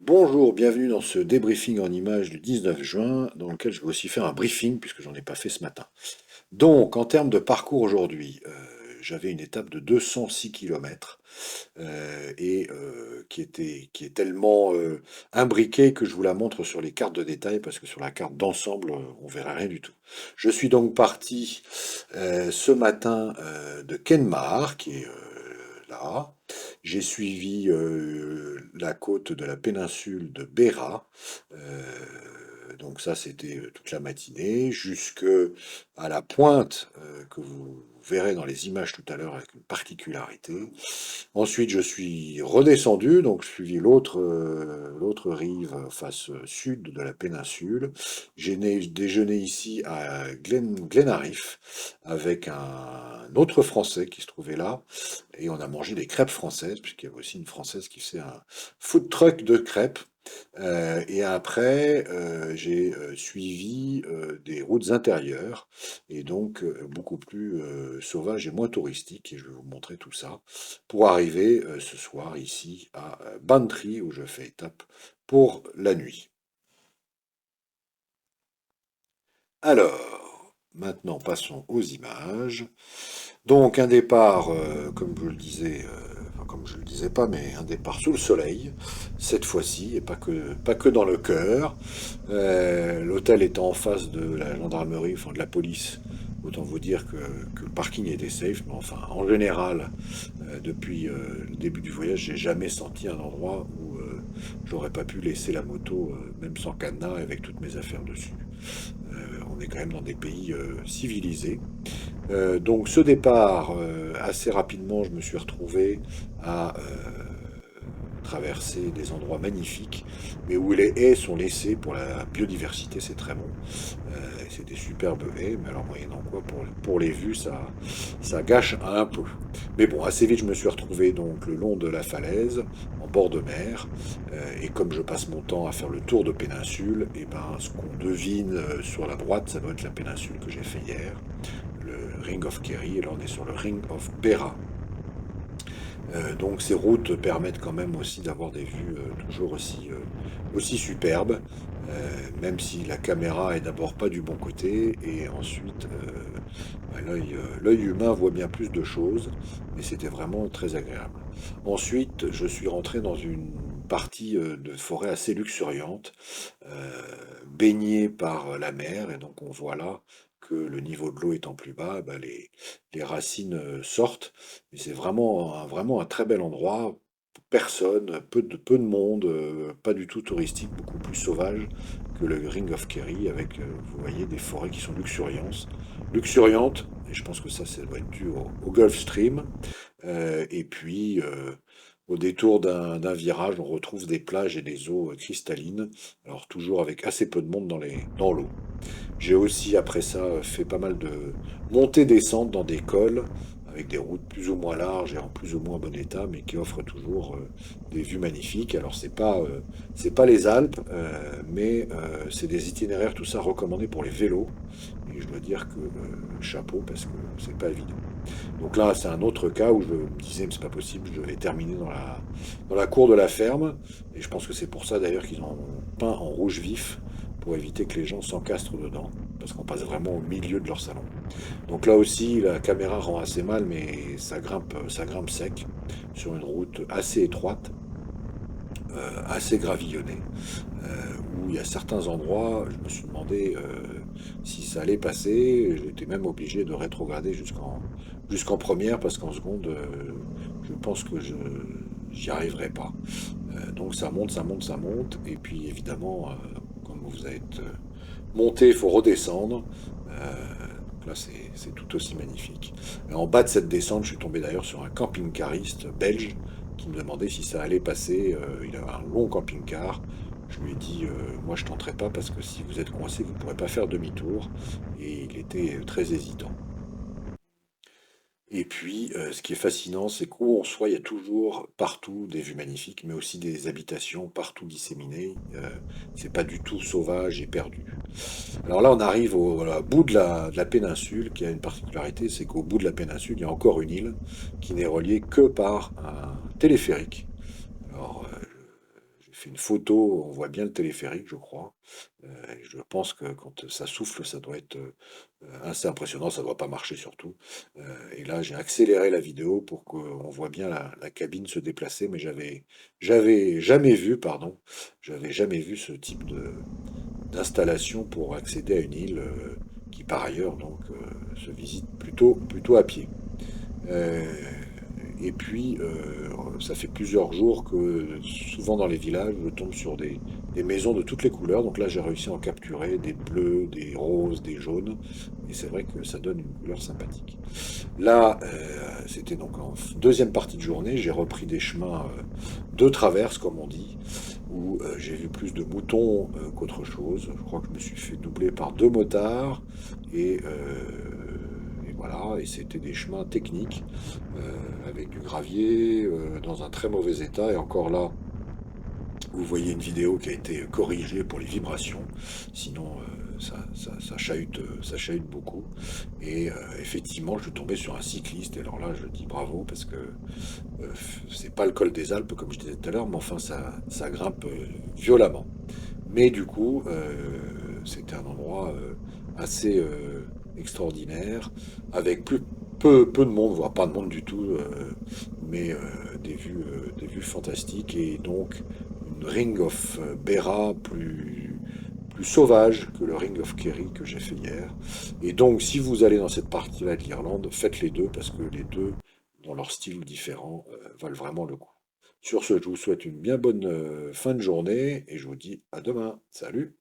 Bonjour, bienvenue dans ce débriefing en images du 19 juin, dans lequel je vais aussi faire un briefing, puisque j'en ai pas fait ce matin. Donc, en termes de parcours aujourd'hui, j'avais une étape de 206 km, qui est tellement imbriquée que je vous la montre sur les cartes de détail, parce que sur la carte d'ensemble, on verra rien du tout. Je suis donc parti ce matin de Kenmare, qui est là. J'ai suivi la côte de la péninsule de Beira. Donc ça, c'était toute la matinée, jusque à la pointe que vous verrez dans les images tout à l'heure avec une particularité. Ensuite, je suis redescendu, donc je suivi l'autre rive face sud de la péninsule. Déjeuné ici à Glenarif avec un autre Français qui se trouvait là, et on a mangé des crêpes françaises, puisqu'il y avait aussi une Française qui faisait un food truck de crêpes. Et après, j'ai suivi des routes intérieures, et donc beaucoup plus sauvages et moins touristiques, et je vais vous montrer tout ça, pour arriver ce soir ici à Bantry, où je fais étape pour la nuit. Alors, maintenant passons aux images. Donc un départ, comme je le disais, enfin comme je le disais pas, mais un départ sous le soleil, cette fois-ci, et pas que dans le cœur. L'hôtel étant en face de la gendarmerie, enfin de la police, autant vous dire que le parking était safe, mais enfin en général, depuis le début du voyage, j'ai jamais senti un endroit où j'aurais pas pu laisser la moto, même sans cadenas, avec toutes mes affaires dessus. On est quand même dans des pays civilisés. Donc ce départ, assez rapidement, je me suis retrouvé à traverser des endroits magnifiques, mais où les haies sont laissées pour la biodiversité, c'est très bon. C'est des superbes haies, mais alors moyennant quoi, pour les vues, ça gâche un peu. Mais bon, assez vite, je me suis retrouvé donc le long de la falaise, en bord de mer, et comme je passe mon temps à faire le tour de péninsule, et ben ce qu'on devine sur la droite, ça doit être la péninsule que j'ai fait hier, le Ring of Kerry, et là on est sur le Ring of Beira. Donc ces routes permettent quand même aussi d'avoir des vues toujours aussi superbes, même si la caméra est d'abord pas du bon côté, et ensuite bah, l'œil humain voit bien plus de choses, mais c'était vraiment très agréable. Ensuite, je suis rentré dans une partie de forêt assez luxuriante, baignée par la mer, et donc on voit là que le niveau de l'eau étant plus bas, bah, les racines sortent, mais c'est vraiment un très bel endroit. Personne, peu de monde, pas du tout touristique, beaucoup plus sauvage que le Ring of Kerry, avec, vous voyez, des forêts qui sont luxuriantes, et je pense que ça doit être dû au Gulf Stream. Et puis, au détour d'un virage, on retrouve des plages et des eaux cristallines, alors toujours avec assez peu de monde dans l'eau. J'ai aussi, après ça, fait pas mal de montées-descentes dans des cols, avec des routes plus ou moins larges et en plus ou moins bon état, mais qui offrent toujours des vues magnifiques. Alors, c'est pas les Alpes, mais c'est des itinéraires, tout ça, recommandés pour les vélos. Et je dois dire que chapeau, parce que c'est pas évident. Donc là, c'est un autre cas où je me disais, mais c'est pas possible, je vais terminer dans la cour de la ferme. Et je pense que c'est pour ça d'ailleurs qu'ils ont peint en rouge vif, pour éviter que les gens s'encastrent dedans, parce qu'on passe vraiment au milieu de leur salon. Donc là aussi, la caméra rend assez mal, mais ça grimpe sec, sur une route assez étroite, assez gravillonnée, où il y a certains endroits, je me suis demandé si ça allait passer. J'étais même obligé de rétrograder jusqu'en première, parce qu'en seconde, je pense que j'y arriverai pas. Donc ça monte, ça monte, ça monte, et puis évidemment, comme vous êtes monté, il faut redescendre. Donc là, c'est tout aussi magnifique. Et en bas de cette descente, je suis tombé d'ailleurs sur un camping-cariste belge qui me demandait si ça allait passer. Il avait un long camping-car. Je lui ai dit, moi je tenterai pas, parce que si vous êtes coincé, vous ne pourrez pas faire demi-tour. Et il était très hésitant. Et puis, ce qui est fascinant, c'est qu'où on soit, il y a toujours partout des vues magnifiques, mais aussi des habitations partout disséminées. C'est pas du tout sauvage et perdu. Alors là, on arrive au bout de de la péninsule, qui a une particularité, c'est qu'au bout de la péninsule, il y a encore une île qui n'est reliée que par un téléphérique. Alors, fait une photo, on voit bien le téléphérique, je crois. Et je pense que quand ça souffle, ça doit être assez impressionnant, ça ne doit pas marcher surtout. Et là, j'ai accéléré la vidéo pour qu'on voit bien la cabine se déplacer, mais j'avais jamais vu, pardon, j'avais jamais vu ce type d'installation pour accéder à une île qui, par ailleurs, donc, se visite plutôt à pied. Euh, et puis, ça fait plusieurs jours que, souvent dans les villages, je tombe sur des maisons de toutes les couleurs. Donc là, j'ai réussi à en capturer des bleus, des roses, des jaunes. Et c'est vrai que ça donne une couleur sympathique. Là, c'était donc en deuxième partie de journée. J'ai repris des chemins de traverse, comme on dit, où j'ai vu plus de moutons qu'autre chose. Je crois que je me suis fait doubler par deux motards. Et voilà, et c'était des chemins techniques avec du gravier, dans un très mauvais état. Et encore là, vous voyez une vidéo qui a été corrigée pour les vibrations. Sinon, ça chahute beaucoup. Et effectivement, je suis tombé sur un cycliste. Et alors là, je dis bravo parce que c'est pas le col des Alpes, comme je disais tout à l'heure, mais enfin, ça grimpe violemment. Mais du coup, c'était un endroit assez extraordinaire, avec peu de monde, voire pas de monde du tout, mais des vues fantastiques, et donc une Ring of Beara plus sauvage que le Ring of Kerry que j'ai fait hier. Et donc, si vous allez dans cette partie-là de l'Irlande, faites les deux, parce que les deux, dans leur style différent, valent vraiment le coup. Sur ce, je vous souhaite une bien bonne fin de journée et je vous dis à demain. Salut!